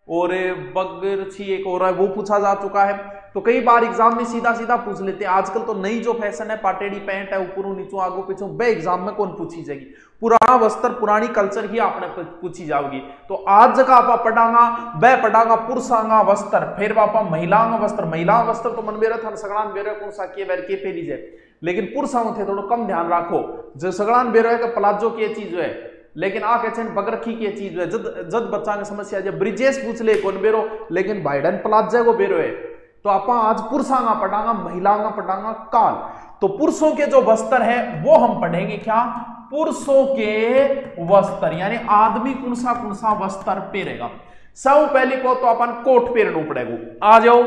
और बगर छी एक और है वो पूछा जा चुका है। तो कई बार एग्जाम में सीधा सीधा पूछ लेते हैं। आजकल तो नई जो फैशन है पाटेड़ी पैंट है ऊपर नीचों आगो पीछों, वह एग्जाम में कौन पूछी जाएगी। पुराना वस्त्र पुरानी कल्चर ही आपने पूछी जाओगी। तो आज का आप पढ़ांगा वह पढ़ांगा पुरुषांगा वस्त्र, फिर बापा महिलांगा वस्त्र। महिला वस्त्र तो मन मेरा था सगड़ान बेरे कौन सा के बैर के पेरी जाए, लेकिन पुरुषों थे थोड़ा कम ध्यान रखो। जो सगड़ान बेरो है प्लाजो की चीज है, लेकिन आ कहते हैं बगरखी की चीज है। जद बच्चा की समस्या जब ब्रिजेश पूछ ले कौन बेरो, लेकिन बाइडन प्लाजा को बेरो है। तो आप आज पुरुषांगा पढ़ांगा महिलांगा पढ़ांगा काल। तो पुरुषों के जो वस्त्र है वो हम पढ़ेंगे क्या, पुरुषों के वस्त्र, यानी आदमी कौन सा वस्त्र पहनेगा। सब पहली को तो अपन कोट पहनना पड़ेगा। आ जाओ,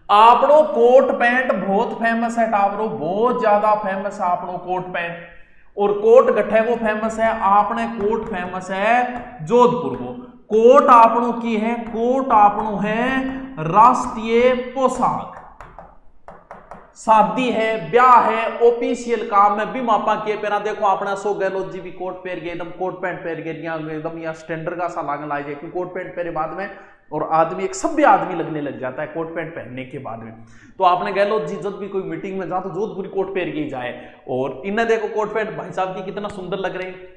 आपनो कोट पैंट बहुत फेमस है टावरो, बहुत ज्यादा फेमस है आपनो कोट पैंट। और कोट गठे को फेमस है, आपने कोट फेमस है जोधपुर को। कोट आपनो की है, कोट आपनो है राष्ट्रीय पोशाक। शादी है ब्याह है ऑफिशियल काम में भी मापा के पहना। देखो अपना अशोक गहलोत जी भी कोट पहन गए, एकदम कोट पैंट पहन गए, एकदम यहाँ स्टैंडर्ड का सा लागन लाए जाए। कोट पैंट पहने बाद में और आदमी एक सभ्य आदमी लगने लग जाता है कोट पैंट पहनने के बाद में। तो आपने गहलोत जी जब भी कोई मीटिंग में जा तो जोधपुरी कोट पहन के जाए। और इन्हें देखो कोट पैंट भाई साहब की कितना सुंदर लग रहे हैं।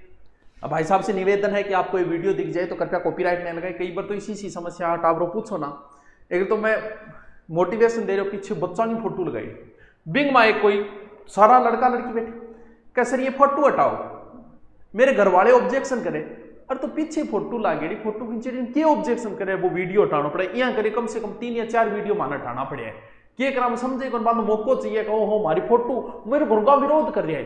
अब भाई साहब से निवेदन है कि आपको ये वीडियो दिख जाए तो कृपया कॉपीराइट नहीं लगाए। कई बार तो इसी समस्या टावरो पूछो ना। एक तो मैं मोटिवेशन दे रहा हूँ, पीछे बच्चा की फोटो लगाई बिंग माए कोई सारा लड़का लड़की बैठे, कैसे ये फोटो हटाओ। मेरे घर वाले ऑब्जेक्शन करे, अरे तो पीछे फोटो लागेड़ी फोटो खींचे के ऑब्जेक्शन करे, वो वीडियो हटाना पड़े। यहाँ करे कम से कम 3 या 4 वीडियो माना हटाना पड़े है। के करा समझे कौन बात मौको चाहिए कहो हो हमारी फोटो मेरे घर का विरोध कर रहा है,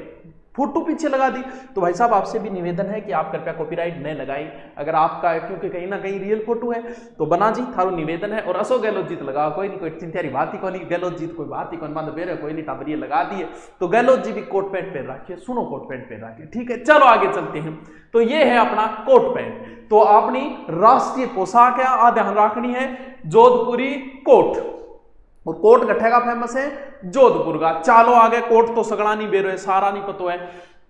फोटो पीछे लगा दी। तो भाई साहब आपसे भी निवेदन है कि आप कृपया कॉपीराइट न लगाएं अगर आपका, क्योंकि कहीं ना कहीं रियल फोटो है। तो बना जी थारो निवेदन है। और अशोक गहलोत जी लगा कोई नहीं, कोई चिंता बात ही कोई नहीं, गहलोत जी कोई बात ही कौन बात बेरे कोई नहीं, टाबरिए लगा दिए। तो गहलोत जी भी कोट पैंट पहन रखिए, सुनो कोट पैंट पहन रखिए, ठीक है। चलो आगे चलते हैं। तो ये है अपना कोट पैंट। तो अपनी राष्ट्रीय पोशाक है, आ ध्यान रखनी है जोधपुरी कोट। और कोट गठे का फेमस है जोधपुर का। चलो आगे, कोट तो सगड़ा नहीं बेरो है, सारा नहीं पतो है।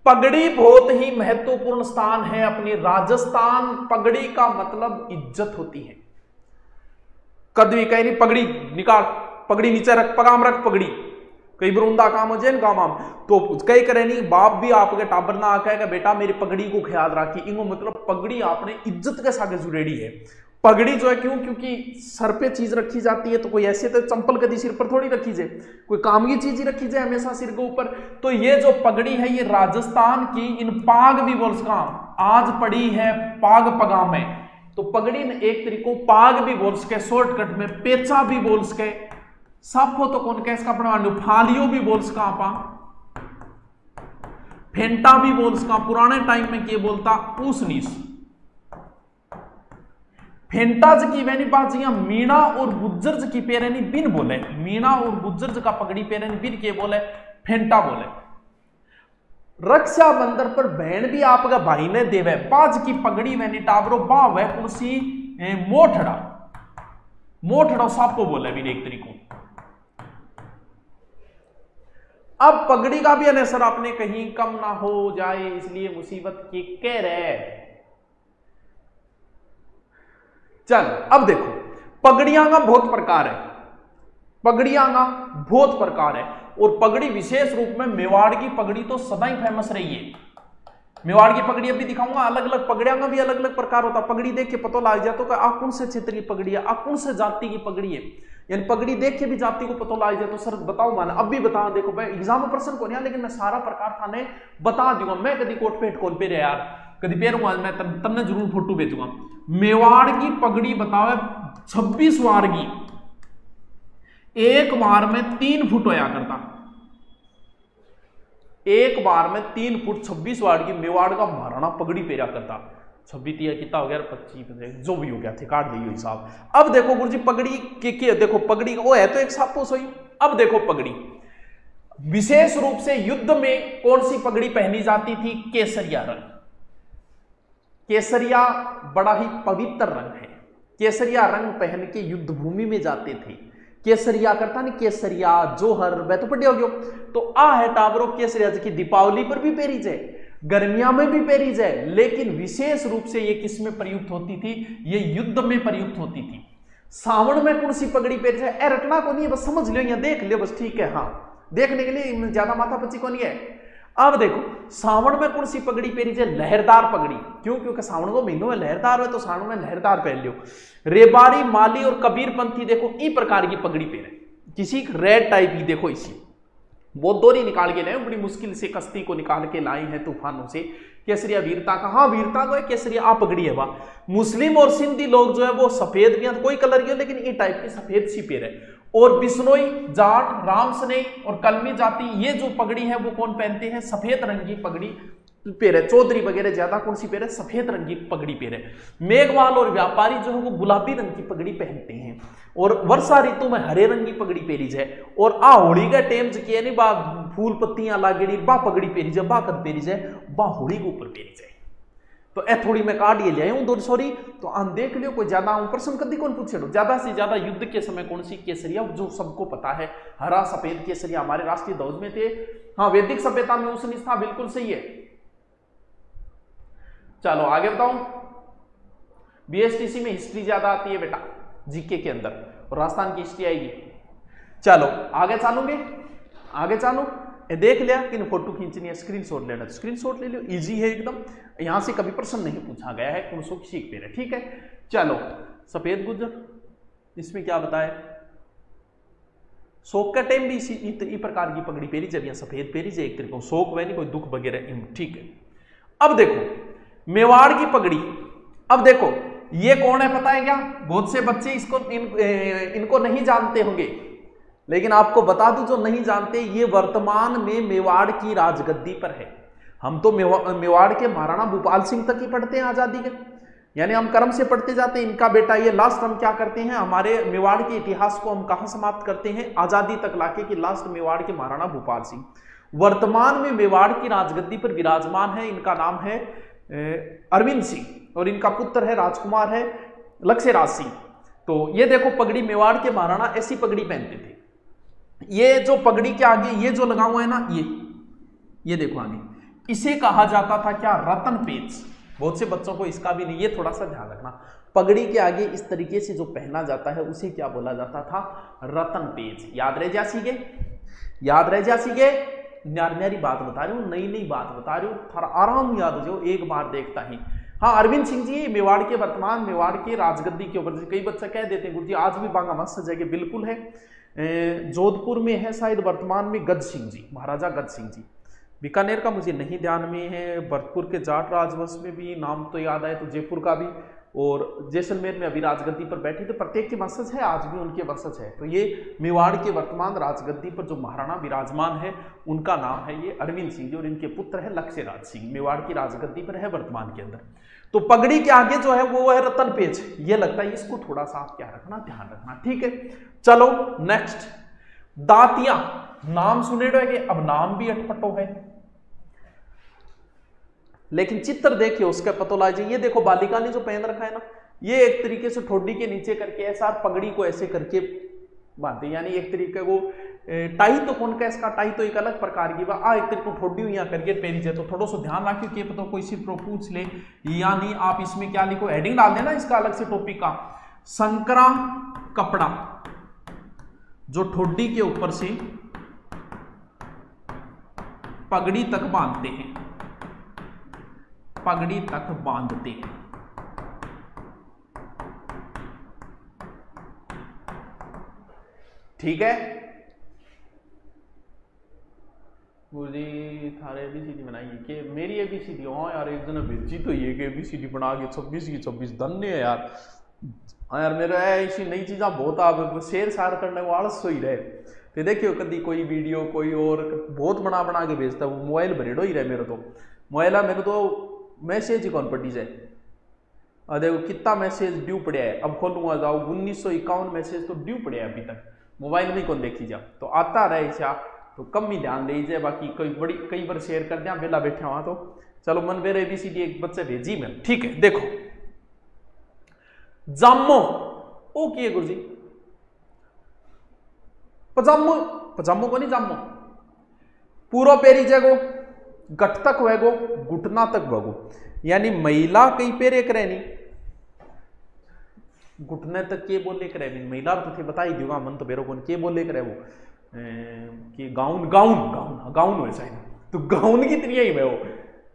पगड़ी बहुत ही महत्वपूर्ण स्थान है अपनी राजस्थान। पगड़ी का मतलब इज्जत होती है। कभी कहीं नहीं पगड़ी निकाल, पगड़ी नीचे रख, पगाम रख पगड़ी। कई बरूंदा काम हो जाए काम आम तो कई करे नहीं, बाप भी आपके टाबर ना आके बेटा मेरी पगड़ी को ख्याल रखी। इनको मतलब पगड़ी आपने इज्जत के साथ जुड़ेड़ी है। पगड़ी जो है क्यों, क्योंकि सर पे चीज रखी जाती है। तो कोई ऐसे तो चंपल कभी सिर पर थोड़ी रखी जाए, कोई काम की चीज ही रखी जाए हमेशा सिर के ऊपर। तो ये जो पगड़ी है ये राजस्थान की, इन पाग भी बोल काम आज पड़ी है पाग पगाम में। तो पगड़ी ने एक तरीकों पाग भी बोल सके, शॉर्टकट में पेचा भी बोल सके, साफो तो कौन कह इसका अपना फालियो भी बोल सका, आपा फेंटा भी बोल सका। पुराने टाइम में क्या बोलता ऊसनीस फेंटाज की वैनी बात यहाँ मीणा और गुज्जर्ज की पेरेनी बिन बोले, मीणा और गुज्जर्ज का पगड़ी पेरेनी बिन के बोले फेंटा बोले। रक्षाबंधन पर बहन भी आपका भाई ने देवे पांच की पगड़ी वैनी टावरो बा वह कुर्सी मोठड़ा, मोठड़ा सापो बोले भी एक तरीको। अब पगड़ी का भी अनेसर आपने कहीं कम ना हो जाए इसलिए मुसीबत की कह रहे। चल अब देखो पगड़ियां का बहुत प्रकार है, पगड़ियां का बहुत प्रकार है। और पगड़ी विशेष रूप में मेवाड़ की पगड़ी तो सदा ही फेमस रही है। मेवाड़ की पगड़ी अभी दिखाऊंगा, अलग अलग पगड़ियां का भी अलग अलग प्रकार होता है। पगड़ी देख के पता लग जाए तो आ कौन से क्षेत्र की पगड़ी है, आ कौन से जाति की पगड़ी है। यानी पगड़ी देख के भी जाति को पता लग जाए तो सर बताओ माना अब भी बता। देखो भाई एग्जाम में प्रश्न को नहीं, लेकिन मैं सारा प्रकार थाने बता दूंगा। मैं कभी कोट पेट कौन पे यार कभी पेरूंगा, मैं तन्ने जरूर फोटो भेजूंगा। मेवाड़ की पगड़ी बताओ 26 वार की, एक बार में 3 फुट होया करता, एक बार में 3 फुट 26 वार की मेवाड़ का महाराणा पगड़ी पेरा करता। 26 कितना हो गया 25 जो भी हो गया थे काट दियो हिसाब। अब देखो गुरुजी पगड़ी के देखो पगड़ी वो है तो एक सापो सोई। अब देखो पगड़ी विशेष रूप से युद्ध में कौन सी पगड़ी पहनी जाती थी, केसरिया रंग। केसरिया बड़ा ही पवित्र रंग है, केसरिया रंग पहन के युद्ध भूमि में जाते थे। केसरिया करता नहीं, केसरिया जोहर वह तो पढ़े हो गयो। तो आ है टावरो केसरिया की दीपावली पर भी पेरी जाए। गर्मियां में भी पहरी जाए, लेकिन विशेष रूप से ये किस में प्रयुक्त होती थी, ये युद्ध में प्रयुक्त होती थी। सावन में कौन सी पगड़ी पहरी जाए, ए रटना को नहीं है, बस समझ लो या देख लियो बस, ठीक है। हाँ, देखने के लिए ज्यादा माथापच्ची को नहीं है। अब देखो सावन में कौन सी पगड़ी पहरी जाए, लहरदार पगड़ी। क्यों? क्योंकि सावन को महीनों में लहरदार है, तो सावन में लहरदार पहन लियो। रेबारी, माली और कबीरपंथी देखो इस प्रकार की पगड़ी पहने, किसी रेड टाइप की देखो इसी वो दोरी निकाल के लाए, बड़ी मुश्किल से कश्ती को निकाल के लाई है तूफानों से। केसरिया वीरता का, हाँ वीरता को है, केसरिया आ पगड़ी है वह। मुस्लिम और सिंधी लोग जो है वो सफेद भी, कोई कलर की हो लेकिन ये टाइप की सफेद सी पेर है। और बिश्नोई, जाट, राम स्नेही और कलमी जाति ये जो पगड़ी है वो कौन पहनते हैं, सफेद रंग की पगड़ी पेर है। चौधरी वगैरह ज्यादा कौन सी पेर है, सफेद रंग की पगड़ी पेर है। मेघवाल और व्यापारी जो है वो गुलाबी रंग की पगड़ी पहनते हैं। और वर्षा ऋतु में हरे रंग की पगड़ी पेरी जाए। और आ होली का टेम जो नहीं बा फूल पत्तियां लागेड़ी बा पगड़ी पेरी जाए, बा कद पेरी जाए, बा होली के ऊपर पेरी जाए। तो ए थोड़ी मैं काट ये ले आऊं दो सॉरी, तो आन देख लियो कोई ज्यादा प्रश्न कभी कौन पूछे। ज्यादा से ज्यादा युद्ध के समय कौन सी केसरिया, जो सबको पता है हरा सफेद केसरिया हमारे राष्ट्रीय ध्वज में थे। हाँ, वैदिक सभ्यता में उस था, बिल्कुल सही है। चलो आगे बताऊं, बीएसटीसी में हिस्ट्री ज्यादा आती है बेटा जीके के अंदर, और राजस्थान की हिस्ट्री आएगी। चलो आगे चालूंगे, आगे चालू। देख लिया कि फोटो खींचनी है, स्क्रीनशॉट लेना, स्क्रीनशॉट ले लो, इजी है एकदम। यहां से कभी प्रश्न नहीं पूछा गया है, कौन सो सीख पे रहे, ठीक है। चलो सफेद गुज्जर, इसमें क्या बताए, शोक का टाइम भी इसी प्रकार की पगड़ी पेरी जब, यहां सफेद पेरी जाए एक तरीके शोक वह नहीं कोई दुख वगैरह, ठीक है। अब देखो मेवाड़ की पगड़ी, अब देखो ये कौन है पता है क्या, बहुत से बच्चे इसको इनको नहीं जानते होंगे, लेकिन आपको बता दूं जो नहीं जानते, ये वर्तमान में मेवाड़ की राजगद्दी पर है। हम तो मेवाड़ के महाराणा भूपाल सिंह तक ही पढ़ते हैं आजादी के, यानी हम क्रम से पढ़ते जाते हैं। इनका बेटा ये लास्ट हम क्या करते हैं, हमारे मेवाड़ के इतिहास को हम कहां समाप्त करते हैं, आजादी तक लाके कि लास्ट मेवाड़ के महाराणा भूपाल सिंह वर्तमान में मेवाड़ की राजगद्दी पर विराजमान है। इनका नाम है अरविंद सिंह, और इनका पुत्र है राजकुमार है लक्ष्यराज सिंह। तो ये देखो पगड़ी, मेवाड़ के महाराणा ऐसी पगड़ी पहनते थे। ये जो पगड़ी के आगे ये जो लगा हुआ है ना, ये देखो आगे, इसे कहा जाता था क्या, रतन पेच। बहुत से बच्चों को इसका भी नहीं, ये थोड़ा सा ध्यान रखना। पगड़ी के आगे इस तरीके से जो पहना जाता है उसे क्या बोला जाता था, रतन पेच। याद रह जा सीगे, याद रह जा सीगे। न्यारी बात बता रही हूँ, नई नई बात बता रही हूँ, थोड़ा आराम याद हो जाओ, एक बार देखता ही। हाँ, अरविंद सिंह जी मेवाड़ के वर्तमान मेवाड़ के राजगद्दी के ऊपर, कई बच्चे कह देते हैं गुरुजी आज भी बांगा मस्त जगह, बिल्कुल है। जोधपुर में है शायद वर्तमान में गज सिंह जी, महाराजा गज सिंह जी। बीकानेर का मुझे नहीं ध्यान में है, भरतपुर के जाट राजवंश में भी नाम तो याद आए तो जयपुर का भी, और जैसलमेर में अभी राजगद्दी पर बैठी, तो प्रत्येक के वंशज है, आज भी उनके वंशज है। तो ये मेवाड़ के वर्तमान राजगद्दी पर जो महाराणा विराजमान है उनका नाम है ये अरविंद सिंह जी, और इनके पुत्र है लक्ष्यराज सिंह, मेवाड़ की राजगद्दी पर है वर्तमान के अंदर। तो पगड़ी के आगे जो है वो है रतन पेच, ये लगता है, इसको थोड़ा सा आप क्या रखना, ध्यान रखना, ठीक है। चलो नेक्स्ट, दातिया, नाम सुने रहोगे, अब नाम भी अटपटो है, लेकिन चित्र देखिए उसका पता लग जाए। ये देखो बालिका ने जो पहन रखा है ना, ये एक तरीके से ठोडी के नीचे करके ऐसा पगड़ी को ऐसे करके बांधते, यानी एक तरीके को टाई तो कौन का, इसका टाई तो एक अलग प्रकार की आ एक तरीके को ठोडी हुई करके पहनी जाए। तो थोड़ा सा ध्यान रखियो कि पता कोई सिर्फ पूछ ले, यानी आप इसमें क्या लिखो, हेडिंग डाल देना इसका अलग से टॉपिक का, संकरा कपड़ा जो ठोडी के ऊपर से पगड़ी तक बांधते हैं, पगड़ी तक बांधते हैं। ठीक है, गुरुजी थारे एबीसीडी बनाइए कि मेरी एबीसीडी, हाँ यार एक जना भेजी तो ये कि एबीसीडी बना के 26 की 26 धन्य है यार। हाँ यार मेरा ऐसी नई चीज़ा बहुत आप शेयर सार करने को आलस ही रहे। तो देखियो कभी कोई वीडियो कोई और बहुत बना बना के भेजता है, वो मोबाइल भरेडो ही रहे मेरे तो, मोबाइल मेरे तो मैसेज ही कौन पड़ी जाए। देखो कितना मैसेज ड्यू पड़ा है, अब खोलूंगा जाओ 1951 मैसेज तो ड्यू पड़े अभी तक, मोबाइल में कौन देखी जा, तो आता रहे इसे तो कम ही ध्यान दीजिए। बाकी कोई बड़ी कई बार शेयर कर दिया बेला बैठे वहां, तो चलो मन बेरे एबीसीडी एक बच्चे भेजी मैं, ठीक है। देखो जामो ओ की है गुरुजी, पजामो, पजामो को नहीं जामो, पूरा पेरी जगो गठ तक वेगो, घुटना तक वेगो, यानी महिला कई पेर एक रहनी घुटने तक के बोले करे महिला तो थे बता ही दूंगा मन तो बेरो कौन के बोले करे वो कि गाउन गाउन गाउन गाउन वैसा ही तो गाउन की तरह ही मैं वो,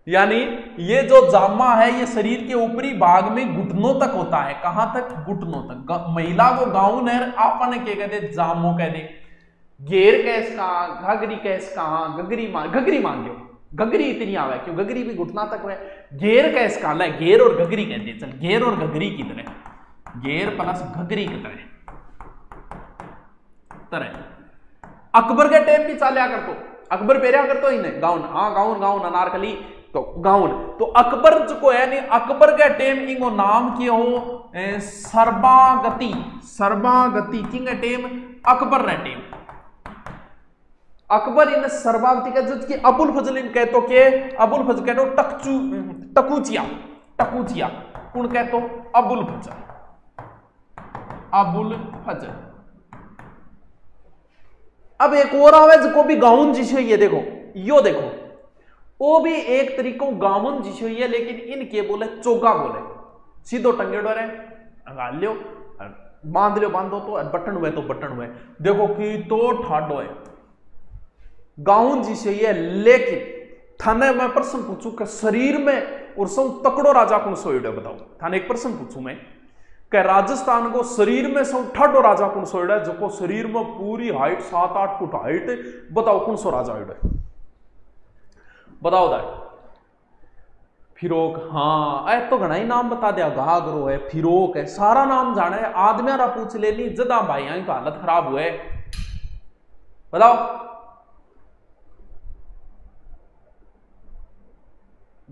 यानी ये जो जामा है ये शरीर के ऊपरी भाग में घुटनों तक होता है। कहां तक? घुटनों तक। महिला को गाउन है, आपने क्या कहते जामो कह दे, घेर कैस कहा, घगरी कैस कहा, घगरी मान लो, घगरी इतनी आवे क्यों, घगरी भी घुटना तक है। घेर कैस कहा है, घेर और घगरी कहते, चल घेर और घगरी की तरह, घेर प्लस घगरी की तरह। अकबर के टाइम भी चालिया कर तो, अकबर पहरिया कर तो इन्हें गाउन, हाँ गाउन गाउन अनारकली तो गाउन, तो अकबर जो है नहीं, अकबर के टाइम इनको नाम किया हो सर्बागति, सर्बागति किंग टेम अकबर रे टेम, अकबर इन सर्बागति का जो कि अबुल फजल इन कहतो के, अबुल फजल कहतो टकूचिया, टकूचिया कौन कहतो? अबुल फजल, अबुल फजल। अब एक और आवे जो भी गाउन जिसे ये देखो, यो देखो वो भी एक तरीकों गाउन जिसे ये, लेकिन इनके बोले चोगा बोले, सीधो टंगेड़ो रे गाल लियो बांध लियो, बांधो तो बटन हुए तो बटन हुए, देखो कि तो ठाडो है गाउन जिसे ये। लेकिन थाने मैं प्रश्न पूछूं कि शरीर में और सौ तकड़ो राजा कौन सोएड़ो बताओ, थाने एक प्रश्न पूछूं मैं कि राजस्थान को शरीर में सौ ठाडो राजा कौन सोएड़ा है, जो शरीर में पूरी हाइट 7-8 फुट हाइट, बताओ कौन सो राजा है बताओ दाई? फिरोक, हाँ ऐ तो घना ही नाम बता दिया, घाघरो है, फिरोक है, सारा नाम जाने, आदमियारा पूछ लेनी जदा भाई यहां तो हालत खराब हुए, बताओ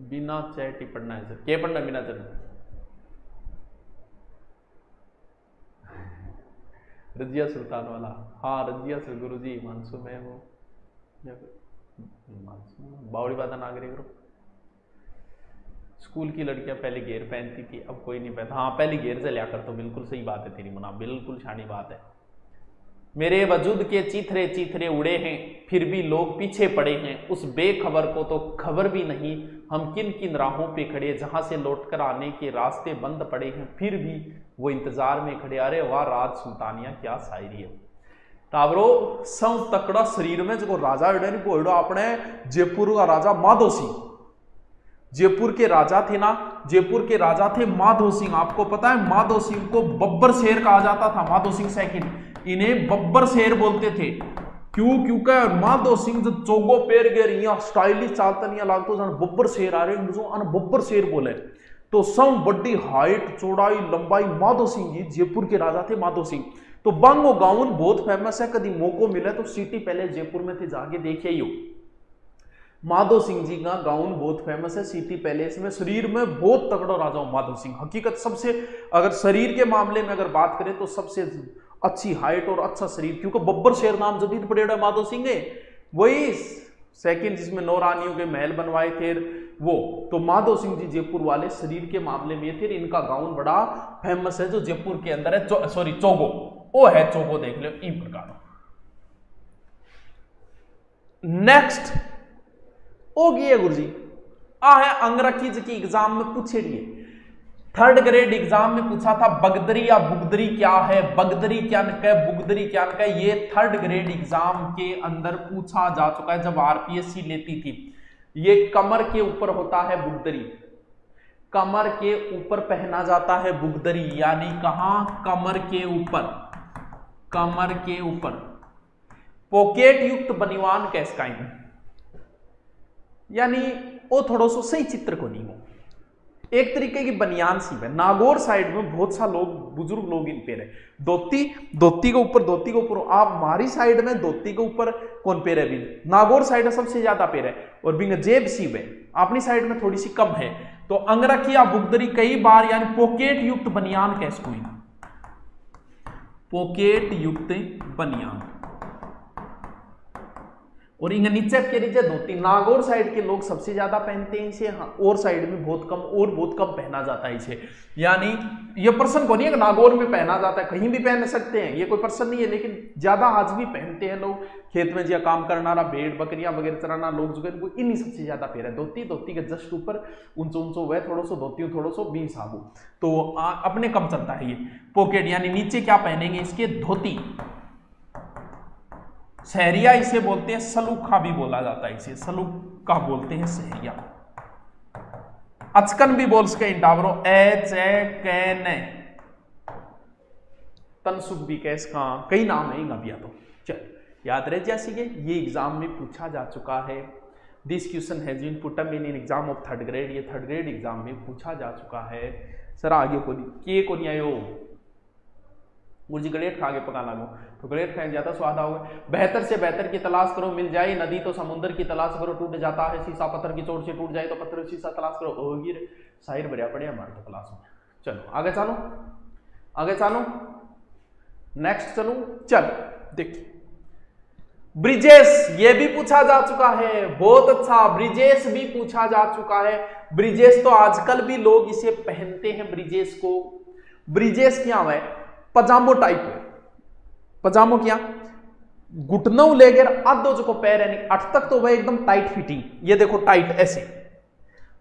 बिना चैटी पढ़ना है सर, क्या पढ़ना बिना चैटी? रजिया सुल्तान वाला, हाँ रजिया से गुरुजी मानसू में वो बावड़ी बात ना करे करो। स्कूल की लड़कियां पहले घेर पहनती थी, अब कोई नहीं पहनता, हाँ पहले घेर से लिया कर, तो बिल्कुल सही बात है तेरी मुना, बिल्कुल शानी बात है। मेरे वजूद के चीथरे चीथरे उड़े हैं, फिर भी लोग पीछे पड़े हैं, उस बेखबर को तो खबर भी नहीं, हम किन किन राहों पे खड़े, जहां से लौटकर आने के रास्ते बंद पड़े हैं, फिर भी वो इंतजार में खड़े। अरे वाह राज सुल्तानिया, क्या शायरी है। टावरो सौ तकड़ा शरीर में जो राजा बोलो अपने जयपुर का राजा माधो सिंह, जयपुर के राजा थे ना, जयपुर के राजा थे माधो सिंह। आपको पता है माधो सिंह को बब्बर शेर कहा जाता था, माधो सिंह सेकंड, इन्हें बब्बर शेर बोलते थे। क्यों? क्योंकि माधो सिंह जो चोगो पैर गए स्टाइलिश चालता नहीं लागतो जन बब्बर शेर आ रहे जो अन बब्बर शेर बोले, तो सब बड़ी हाइट चौड़ाई लंबाई माधो सिंह जी जयपुर के राजा थे माधो सिंह। तो बांगो गाउन बहुत फेमस है, कभी मौको मिले तो सिटी पैलेस जयपुर में थे जाके देखिए ही हो। माधो सिंह जी का गाउन बहुत फेमस है सिटी पैलेस में, शरीर में बहुत तगड़ा राजा माधो सिंह। हकीकत सबसे अगर शरीर के मामले में अगर बात करें तो सबसे अच्छी हाइट और अच्छा शरीर, क्योंकि बब्बर शेर नाम जदीद पड़ेगा माधो सिंह ने, वही सेकंड जिसमें 9 रानियों के महल बनवाए थे वो, तो माधो सिंह जी जयपुर वाले शरीर के मामले में थे। इनका गाउन बड़ा फेमस है जो जयपुर के अंदर है, सॉरी चोगो, वो है चोगो, देख लो इन प्रकार। नेक्स्ट ओ गई गुरुजी आ है अंग्रेजी की एग्जाम में पूछे लिए, 3rd ग्रेड एग्जाम में पूछा था बगदरी या बुगदरी क्या है, बगदरी क्या न बुगदरी क्या न, ये 3rd ग्रेड एग्जाम के अंदर पूछा जा चुका है जब आरपीएससी लेती थी। ये कमर के ऊपर होता है बुगदरी, कमर के ऊपर पहना जाता है बुगदरी, यानी कहां? कमर के ऊपर, कमर के ऊपर। पॉकेट युक्त बनिवान कैसका, यानी वो थोड़ा सा सही चित्र को नहीं हो, एक तरीके की बनियान सी है। नागौर साइड में बहुत सा लोग बुजुर्ग लोग इन पे रहे, धोती, धोती के ऊपर, धोती के ऊपर। आप हमारी साइड में धोती के ऊपर कौन पे रहे? बिन नागौर साइड में सबसे ज्यादा पे रहे, और बिंग जेब सी है अपनी साइड में थोड़ी सी कम है। तो अंगरखी या बुगदरी कई बार, यानी पॉकेट युक्त बनियान कैसे कोई, पॉकेट युक्त बनियान। और इंग नीचे के नीचे धोती नागौर साइड के लोग सबसे ज्यादा पहनते हैं इसे, हाँ, और साइड में बहुत कम पहना जाता है इसे। यानी ये प्रश्न को नहीं है कि नागौर में पहना जाता है, कहीं भी पहन सकते हैं, ये कोई प्रश्न नहीं है, लेकिन ज्यादा आज भी पहनते हैं लोग। खेत में जो काम करना रहा, भेड़ बकरियां वगैरह चराना लोग जो है इन्हीं सबसे ज्यादा पहन है धोती। धोती के जस्ट ऊपर ऊंचो वह थोड़ा सा धोती थोड़ा सा 20 आबू, तो अपने कम चलता है ये। पॉकेट यानी नीचे क्या पहनेंगे इसके, धोती। सहरिया इसे बोलते हैं, सलूखा भी बोला जाता है इसे, सलूखा बोलते हैं सहरिया। अचकन भी बोल सके इंटावरो, कैन तनसुख भी कैस का कई नाम है इंगा तो चल याद रह जैसे ये एग्जाम में पूछा जा चुका है। This question has been put up in exam of 3rd grade, ये 3rd ग्रेड एग्जाम में पूछा जा चुका है। सर आगे को नहीं आयो गुरुजी, गलेट खा के पका लागो तो गलेट खाए ज्यादा स्वाद आओगे। बेहतर से बेहतर की तलाश करो, मिल जाए नदी तो समुद्र की तलाश करो, टूट जाता है शीशा पत्थर की चोट से, टूट जाए तो पत्थर शीशा तलाश करो। होगी शायर बढ़िया पड़े हमारे तो क्लास में। चलो आगे चलो नेक्स्ट चलो, चल देखिए ब्रिजेश, ये भी पूछा जा चुका है, बहुत अच्छा, ब्रिजेश भी पूछा जा चुका है। ब्रिजेश तो आजकल भी लोग इसे पहनते हैं ब्रिजेश को। ब्रिजेश क्या है, पजामो टाइप है, पजामो क्या घुटनों लेकर आधो जो को पैर है अठ तक तो वह एकदम टाइट फिटिंग, ये देखो टाइट ऐसे,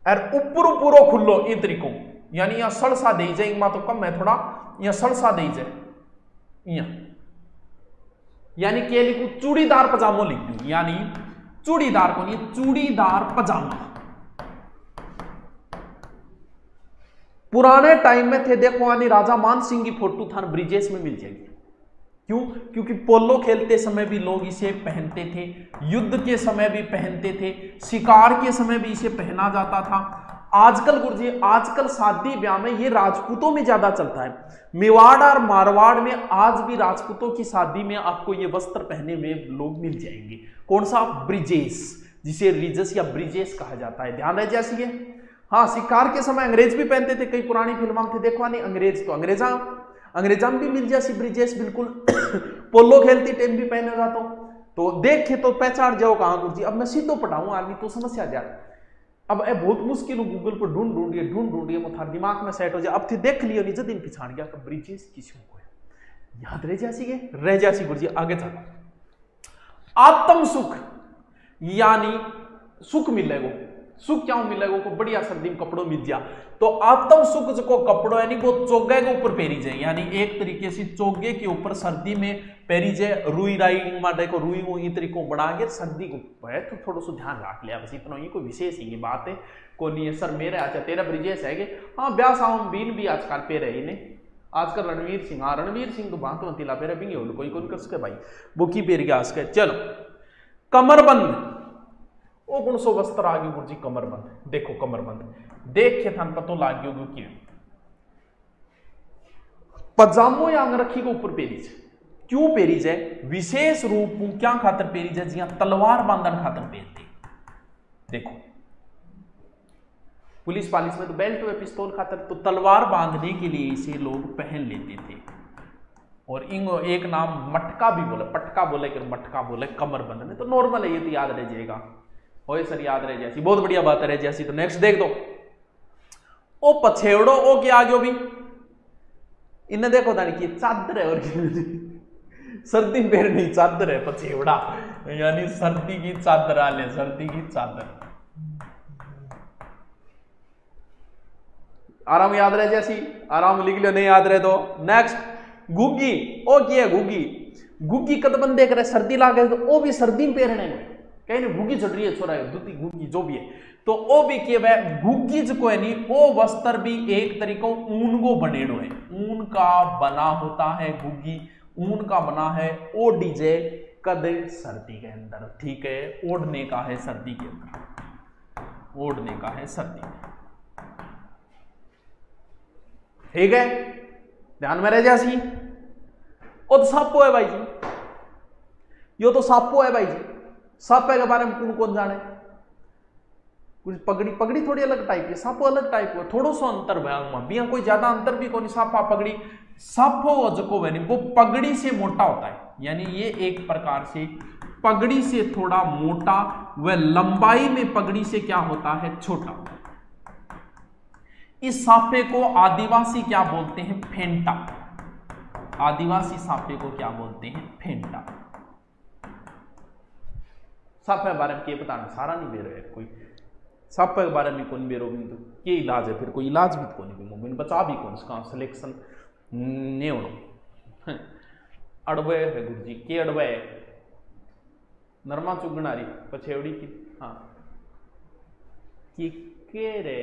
और ऊपर पूरा खुल्लो इन तरीकों, यानी यहां सड़सा दे जाए तो कम है थोड़ा, यहां सड़सा दे जाए यानी के लिखू चूड़ीदार पजामो लिख दू, यानी चूड़ीदार को नहीं, चूड़ीदार पजामा। पुराने टाइम में थे, देखो आनी राजा मान सिंह की फोटो थान ब्रिजेश में मिल जाएगी। क्यों? क्योंकि पोलो खेलते समय भी लोग इसे पहनते थे, युद्ध के समय भी पहनते थे, शिकार के समय भी इसे पहना जाता था। आजकल गुरुजी, आजकल शादी ब्याह में ये राजपूतों में ज्यादा चलता है। मेवाड़ और मारवाड़ में आज भी राजपूतों की शादी में आपको ये वस्त्र पहने में लोग मिल जाएंगे। कौन सा? ब्रिजेश, जिसे रिजस या ब्रिजेश कहा जाता है। ध्यान रहे जैसी है। हाँ, शिकार के समय अंग्रेज भी पहनते थे, कई पुरानी फिल्मों में थे, देखो नहीं अंग्रेज, तो अंग्रेजा भी मिल जासी ब्रिजेश बिल्कुल। पोलो खेलती टाइम भी पहने जाता तो देखे तो पहचान जाओ कहां गुरुजी। अब मैं सीधो पढ़ाऊं आदमी तो समस्या जा, अब बहुत मुश्किल हो, गूगल पर ढूंढ ढूंढिए मुथार दिमाग में सेट हो जाए। अब थे देख लियो नहीं दिन पिछाड़ गया ब्रिजेश किसको को याद रह जासी गुरुजी। आगे चलो, आत्म सुख, यानी सुख मिलेगा। सुख क्या मिलेगा को बढ़िया सर्दी में कपड़ों मिल जा, तो आत्म सुख जो कपड़ो है वो चोगे के ऊपर पहरी जाए, यानी एक तरीके से चोगे के ऊपर सर्दी में पहरी जाए। रुई राई देखो, रुई को इन तरीकों बढ़ा के सर्दी को है तो थोड़ा सा ध्यान रख लिया, बस इतना ही कोई विशेष ही बात है को नहीं है। सर मेरे अच्छा तेरा ब्रिजेश है कि हाँ, ब्याह सावन बीन भी आजकल पे रहे ने, आजकल रणवीर सिंह, हाँ रणवीर सिंह तो बात वतीला पे रही हो कोई कर सके भाई, बुकी पेर गया आज। चलो कमरबंद, वो कौन सो वस्त्र आ गई गुरुजी, कमरबंद। देखो कमरबंद देख के थान पतो लाग गयो क्यों पजामो या अंगरखी को ऊपर पेरी जाए। क्यों पेरी जाए? विशेष रूप क्या खातर पेरी जाए, जिया तलवार बांधन खातर पेरते। देखो पुलिस पालिस में तो बेल्ट व पिस्तौल खातर, तो तलवार बांधने के लिए इसे लोग पहन लेते थे। और एक नाम मटका भी बोले, पटका बोले कि मटका बोले कमरबंद में, तो नॉर्मल है ये, तो याद रह जाएगा। ओए सर याद रह जैसी, बहुत बढ़िया बात रह जैसी। तो नेक्स्ट देख दो, ओ पछेवड़ो, ओ क्या आ गयो भी, इन्हें देखो था कि चादर है, और सर्दी में पहननी चादर है पछेवड़ा, यानी सर्दी की चादर आले, सर्दी की चादर। आराम याद रहे जैसी, आराम लिख लो, नहीं याद रहे तो नेक्स्ट घुग्गी, ओ की है घुग्गी। घुग्गी कदबन देख रहे सर्दी लागे तो ओ भी सर्दी में पहनने में कहीं नहीं, घुग्गी चढ़ रही है छोरा है दूती घुग्गी जो भी है, तो ओ भी के वह घुग्गी जो है नहीं, ओ वस्त्र भी एक तरीको ऊन को बनेड़ो है, ऊन का बना होता है घुग्गी, ऊन का बना है। ओ डीजे कद सर्दी के अंदर, ठीक है, ओढ़ने का है सर्दी के अंदर, ओढ़ने का है सर्दी में, ठीक है, ध्यान में रह जासी। ओ तो सापो है भाई जी, यो तो सापो है भाई जी, सापे के बारे में कौन जाने। कुछ पगड़ी थोड़ी अलग टाइप की, सापो अलग टाइप का, थोड़ा सा अंतर बिया, कोई ज्यादा अंतर भी कोई। सापा पगड़ी, सापो जो है वो पगड़ी से मोटा होता है, यानी ये एक प्रकार से पगड़ी से थोड़ा मोटा व लंबाई में पगड़ी से क्या होता है, छोटा। इस साफे को आदिवासी क्या बोलते हैं, फेंटा। आदिवासी साफे को क्या बोलते हैं, फेंटा। साफे के बारे में क्या बताना, सारा नहीं बेरो है कोई, साफे के बारे में कौन बेरो भी तो क्या इलाज है, फिर कोई इलाज भी कौन भी मोमिन बचा भी कौन इसका सिलेक्शन नहीं होना। अड़वे है गुरुजी, के अड़वे है, नरमा चुगनारी पछेवड़ी की, हाँ के रे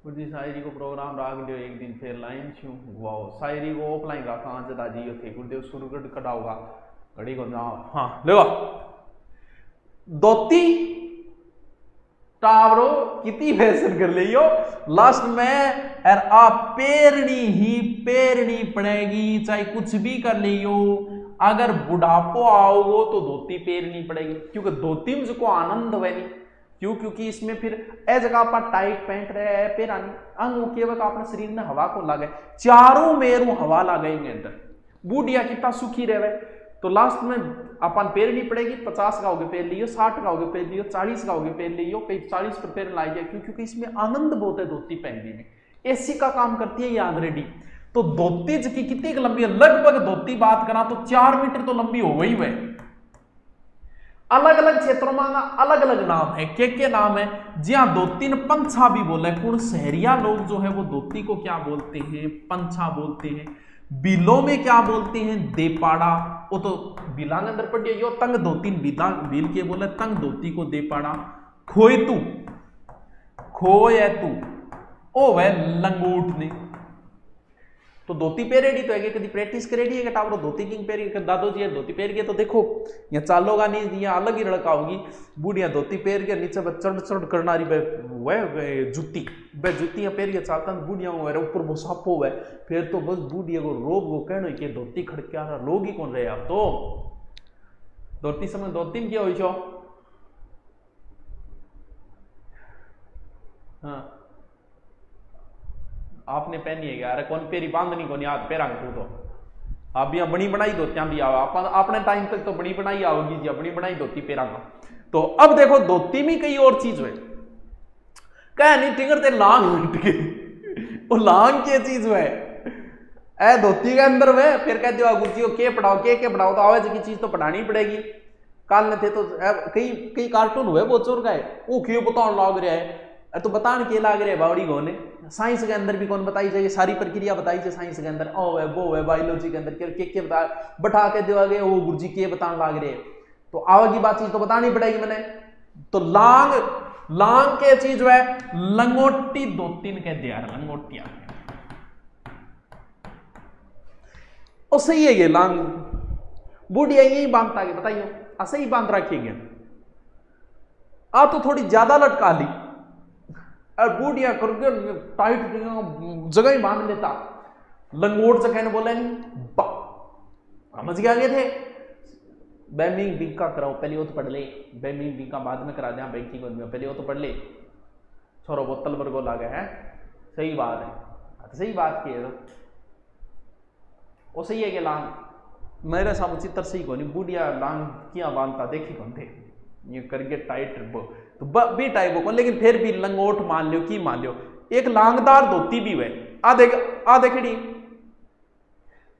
गुरुजी शायरी को प्रोग्राम राग लियो एक दिन फिर लाइन छू वाओ, शायरी को ऑफलाइन रखा हाँ जदा जी थे गुरुदेव शुरू कर कटाओगा घड़ी को जाओ, हाँ लो धोती टावरो कितनी फैशन कर लियो लास्ट में यार आप पेरनी ही पेरनी पड़ेगी, चाहे कुछ भी कर लियो। अगर बुढ़ापो आओगे तो धोती पेरनी पड़ेगी, क्योंकि धोती में जो आनंद है नहीं, क्यों, क्योंकि इसमें फिर ए जगह आप टाइट पैंट रहे पेरानी अंग केवल अपने शरीर में हवा को लगे, चारों मेरू हवा लगाएंगे अंदर, बूढ़िया कितना सुखी रहे। तो लास्ट में अपन पेरनी पड़ेगी, 50 का होगे पेर लियो, 60 का होगे पेर लियो, 40 का होगे पेर लियो, कहीं 40 पर पेर लाई जाए, क्योंकि इसमें आनंद बहुत है धोती पहनने में, एसी का काम करती है ये ऑलरेडी। तो धोती की कितनी लंबी है, लगभग धोती बात करा तो 4 मीटर तो लंबी हो गई वह। अलग अलग क्षेत्रों में अलग अलग नाम है, के नाम है, जहां धोती ने पंछा भी बोला है। कुण शहरिया लोग जो है वो धोती को क्या बोलते हैं, पंछा बोलते हैं। बिलों में क्या बोलते हैं, देपाड़ा, वो तो बिलांग अंदर पड़ गया, यो तंग धोती बिल के बोले तंग धोती को देपाड़ा। खोए तू, खोए तू, ओ वह लंगोट ने तो धोती पहरेगी तो है कभी प्रैक्टिस करेगी है टावरो धोती किंग पहरी दादो जी धोती पहर गए तो देखो यहाँ चालोगा नहीं, यहाँ अलग ही लड़का होगी, बूढ़िया धोती पहर के नीचे चढ़ चढ़ करना रही वह जुत्ती जुत्तियां पहर के चालता बूढ़िया ऊपर वो सापो है, फिर तो बस बूढ़िया को रोब को कहना कि धोती खड़के आ रहा लोग ही कौन रहे आप तो धोती समय धोती में क्या हुई छो, हाँ आपने पहनी है क्या, अरे कौन पेरी बांधनी कौन याद पेरा तू तो आप यहाँ बनी बनाई धोतियां भी आओ, अपने टाइम तक तो बनी बनाई आओगी जी, अपनी बनाई धोती पेरा का। तो अब देखो धोती में कई और चीज है, कह नहीं टिंगर ते लांग वो लांग की चीज है ए धोती के अंदर वे, फिर कहते हो गुरुजी को के पढ़ाओ के पढ़ाओ, तो आवाज की चीज तो पढ़ानी पड़ेगी। काल ने थे तो कई कार्टून हुए वो चोर गए वो क्यों बताने लाग रहा है, तो बताने के लाग रहे बावड़ी गोने। साइंस के अंदर भी कौन बताई जाए, सारी प्रक्रिया बताई जाए साइंस के अंदर, ओ है वो है बायोलॉजी के अंदर के बता बैठा के दे गए वो गुरुजी के बताने लाग रहे, तो आवागी बात चीज तो बतानी पड़ेगी मैंने। तो लांग लांग के चीज है लंगोटी दो तीन कह दिया लंगोटिया, और सही है ये लांग बूढ़िया यही बांधता है बताइए, ऐसे ही बांध रखिएगा आ तो थोड़ी ज्यादा लटका ली बूढ़िया करके टाइट जगह ही बांध लेता, लंगोट से कहने बोला नहीं समझ के आगे थे। बैंकिंग बिंक का कराओ पहले वो तो पढ़ ले, बैंकिंग बिंक का बाद में करा दिया, बैंकिंग पहले वो तो पढ़ ले, छोरो बोतल पर गोल आ गया है, सही बात है, तो सही बात की है वो सही है कि लांग मेरे सामने चित्र सही को नहीं, बूढ़िया लांग क्या बांधता देखी कौन थे ये करके टाइट तो भी टाइप को, लेकिन फिर भी लंगोट मान लो की मान लो, एक लांगदार धोती भी हुए आ देखड़ी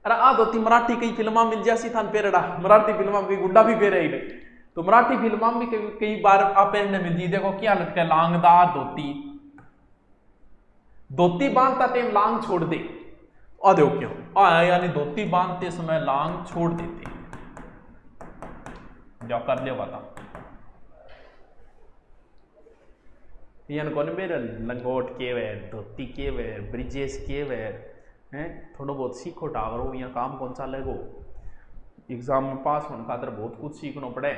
अरे आ धोती मराठी कई फिल्मा मिल जासी था पेरड़ा, मराठी फिल्मा में गुड्डा भी पेरे ही, तो मराठी फिल्मा में कई बार आप मिलती देखो क्या लगता है लांगदार धोती, धोती बांधता टाइम लांग छोड़ दे आ देखो क्यों यानी धोती बांधते समय लांग छोड़ देते, जाओ कर लियो बता कौन मेरे लंगोट के वे धोती के वे ब्रिजेश के वे हैं, थोड़ा बहुत सीखो टावर हो यहाँ काम कौन सा लगो, एग्जाम में पास होने खातर बहुत कुछ सीखना पड़े।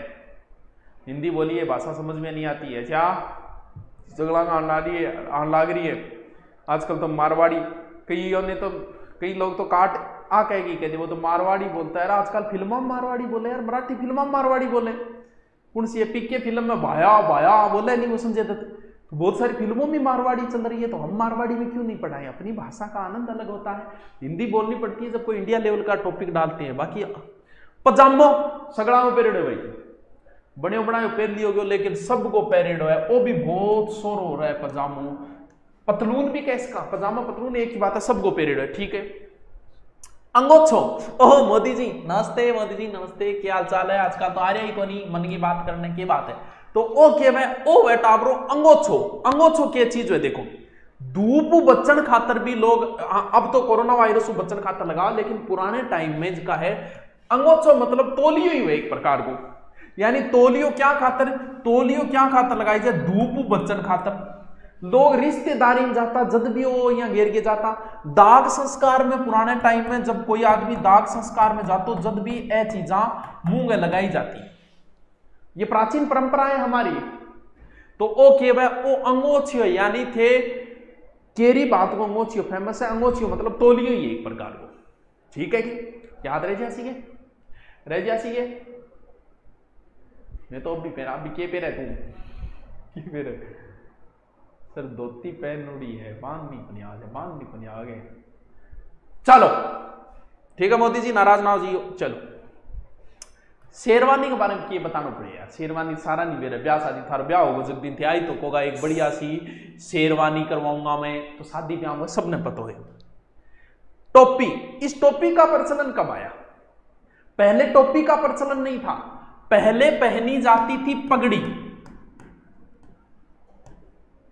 हिंदी बोलिए भाषा समझ में नहीं आती है क्या, जगला आन लाग रही है आजकल तो मारवाड़ी, कई लोग तो काट आ कहेगी कहते वो तो मारवाड़ी बोलता है, आजकल फिल्मों में मारवाड़ी बोले यार, मराठी फिल्मों में मारवाड़ी बोले, कौन सी पीके फिल्म में भाया भाया बोले नहीं वो समझे तो बहुत सारी फिल्मों में मारवाड़ी चल रही है, तो हम मारवाड़ी में क्यों नहीं पढ़ाएं, अपनी भाषा का आनंद अलग होता है, हिंदी बोलनी पड़ती है जब कोई इंडिया लेवल का टॉपिक डालते हैं, बाकी पजामो सगड़ा में पहरेड़ो भाई, बने बनाए पहन लियो गयो, लेकिन सबको पहरेड़ो है, वो भी बहुत शोर हो रहा है। पजामो पतलून भी कैसे का, पजामा पतलून एक ही बात है, सबको पहरेड़ो है, ठीक है। अंगोछो, ओह मोदी जी नमस्ते, मोदी जी नमस्ते, क्या हाल चाल है, आजकल तो आ रहा ही को नहीं, मन की बात करने की बात है। तो ओ के मैं ओ बेटा ब्रो अंगोछो, अंगोछो क्या चीज है, देखो धूप बचन खातर भी लोग, अब तो कोरोना वायरस बचन खातर लगा, लेकिन पुराने टाइम में जिसका है अंगोछो मतलब तोलियो ही है एक प्रकार को, यानी तोलियो क्या खातर, तोलियो क्या खातर लगाई जाए, धूप बचन खातर। लोग रिश्तेदारी में जाता जद भी वो यहाँ घेर के जाता, दाग संस्कार में पुराने टाइम में जब कोई आदमी दाग संस्कार में जातो जद भी ए चीजा मुंह में लगाई जाती, ये प्राचीन परंपराएं हमारी। तो ओ के वह ओ अंगोछियो यानी थे केरी बात को अंगोछियो फेमस है, अंगोछियो मतलब तोलियो ही एक प्रकार को, ठीक है कि याद रह जासी के, रह जासी के। मैं तो अभी पहना, अभी के पे रह तू की पे सर धोती पहन उड़ी है, बांध नहीं पनिया है, बांध नहीं पनिया आगे, चलो ठीक है मोदी जी नाराज ना हो जी। चलो शेरवानी के बारे में क्या बताना पड़ेगा, शेरवानी सारा नहीं मेरा ब्याह शादी थारा ब्याह होगा जब दिन थे आई तो कोगा एक बढ़िया सी शेरवानी करवाऊंगा मैं, तो शादी ब्याह में सबने पता है। टोपी, इस टोपी का प्रचलन कब आया, पहले टोपी का प्रचलन नहीं था, पहले पहनी जाती थी पगड़ी,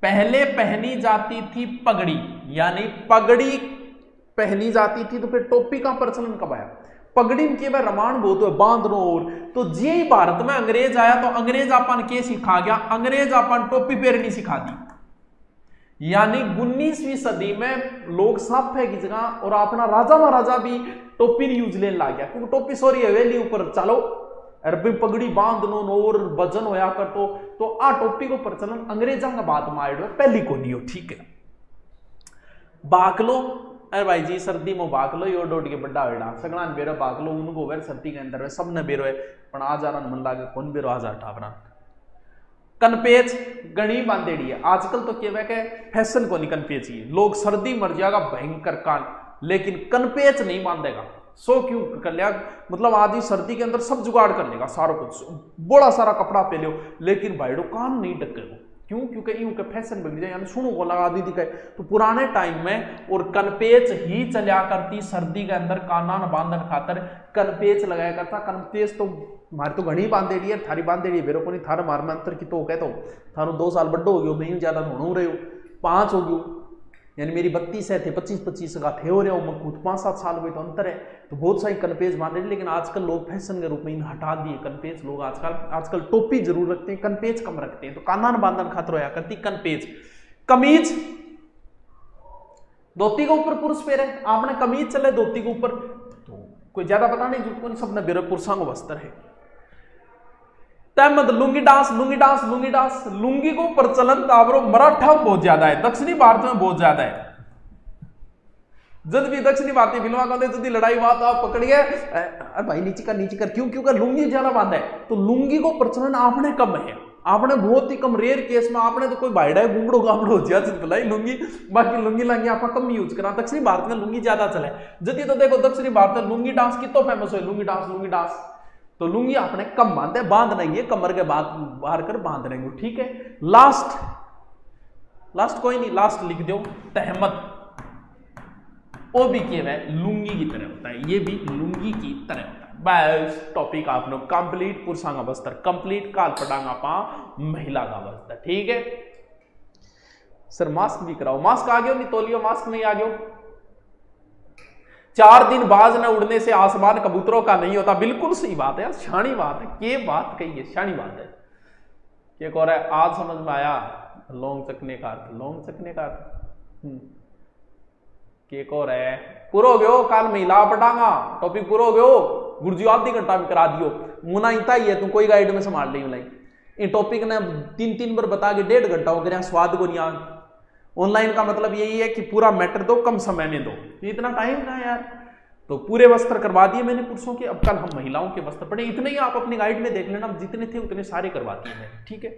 पहले पहनी जाती थी पगड़ी, यानी पगड़ी पहनी जाती थी, तो फिर टोपी का प्रचलन कब आया, पगड़ी में केवल रमान बहुत है बांधनो। और तो जे भारत में अंग्रेज आया तो अंग्रेज अपन के सिखा गया, अंग्रेज अपन टोपी पहननी सिखा दी, यानी 19वीं सदी में लोग सांप की जगह और अपना राजा महाराजा भी टोपी यूज लेने लग गया, क्योंकि टोपी सॉरी हवेली ऊपर चलो अरबी पगड़ी बांध लो और वजन होया कर, तो आ टोपी को प्रचलन अंग्रेजा का बात में आयो, पहली को नहीं हो, ठीक है। बाकलो, अरे भाई जी सर्दी में बाकलो यो डोड के बड़ा बेड़ा सगड़ा बेरो बाकलो, उनको वेर सर्दी के अंदर सबने बेरो है, पण आज आरा मन लागे कौन बेरो आज ठावरा। कनपेच गणी बांधेड़ी है, आजकल तो क्या है फैशन को नहीं कनपेच ही, लोग सर्दी मर जाएगा भयंकर काल, लेकिन कनपेच नहीं बांधेगा, सो क्यों कर लिया, मतलब आदि सर्दी के अंदर सब जुगाड़ कर लेगा, सारा कुछ बड़ा सारा कपड़ा पहन लो, लेकिन भाईडो कान नहीं ढकेगा, क्यों, क्योंकि यूं के फैशन बन जाए, यानी सुनो को लगा दी दिखाए। तो पुराने टाइम में और कनपेच ही चलिया करती सर्दी के अंदर, कानान बांधन खातर कनपेच लगाया करता, कनपेच तो हमारे तो घनी बांधेड़ी है, थारी बांधेड़ी है, बेरो को नहीं थारा मार में अंतर की तो कहते हो, थारो 2 साल बड्डो हो गयो, मैं ज्यादा होना रहे हो 5 हो गयो, यानी मेरी 32 है थे 25 का थे हो रहे हो, मैं खुद 5-7 साल हुए तो अंतर है, तो बहुत सारी कनपेज बांध रहे, लेकिन आजकल लोग फैशन के रूप में इन हटा दिए कनपेज, लोग आजकल टोपी जरूर रखते हैं, कनपेज कम रखते हैं, तो कानान बांधन खातर होया करती कनपेज। कमीज, धोती के ऊपर पुरुष पहरे, आपने कमीज चले धोती के ऊपर, तो कोई ज्यादा पता नहीं, जुट को नहीं, सबने बेरो पुरुषों को वस्त्र है। तहमद lungi dance, lungi dance, lungi dance, lungi को प्रचलन ताबरो मराठा में बहुत ज्यादा है, दक्षिणी भारत में बहुत ज्यादा है, जब भी दक्षिणी भारतीय फिल्मा कहते जब लड़ाई हुआ तो आप पकड़िए अरे भाई नीचे कर, क्यों, क्योंकि लुंगी ज्यादा बांधा है, तो लुंगी को प्रचलन आपने कम है, आपने बहुत ही कम रेयर केस में, आपने तो कोई भाईडा है गुंगड़ो गामड़ो हो जाए बुलाई लुंगी, बाकी लुंगी लांगी आप कम यूज करा, दक्षिणी भारत में लुंगी ज्यादा चले, जति तो देखो दक्षिणी भारत में लुंगी डांस कितो फेमस है, लुंगी डांस, लुंगी डांस, तो लुंगी आपने कम बांधे, बांध लेंगे कमर के बाहर कर बांध लेंगे, ठीक है। लास्ट कोई नहीं, लास्ट लिख दो तहमद, वो भी क्या है लुंगी की तरह होता है, ये भी लुंगी की तरह होता है। बस टॉपिक आप लोग कंप्लीट, पुरुषांगा वस्त्र कंप्लीट, काल पटांगा पा महिला का वस्त्र, ठीक है। सर मास्क भी कराओ, मास्क आ गयो नहीं तोलियो, मास्क नहीं आ गयो, 4 दिन बाज न उड़ने से आसमान कबूतरों का नहीं होता, बिल्कुल सही बात है यार, शानी बात है, के बात कही है, शानी बात है। क्या कह रहा है, आज समझ में आया लौंग चकने का अर्थ, लौंग चकने का अर्थ के को रहे पूरा हो गयो, काल महिला पटांगा टॉपिक पूरा हो गयो, गुरुजी आधी घंटा में करा दियो, मुना इतना ही है, तुम कोई गाइड में संभाल ली लाई, इन टॉपिक ने 3 बार बता के 1.5 घंटा हो गया, स्वाद को नहीं आ, ऑनलाइन का मतलब यही है कि पूरा मैटर दो कम समय में दो, इतना टाइम कहाँ यार, तो पूरे वस्त्र करवा दिए मैंने पुरुषों के, अब कल हम महिलाओं के वस्त्र पढ़े, इतने ही आप अपनी गाइड में देख लेना, जितने थे उतने सारे करवा दिए मैंने, ठीक है।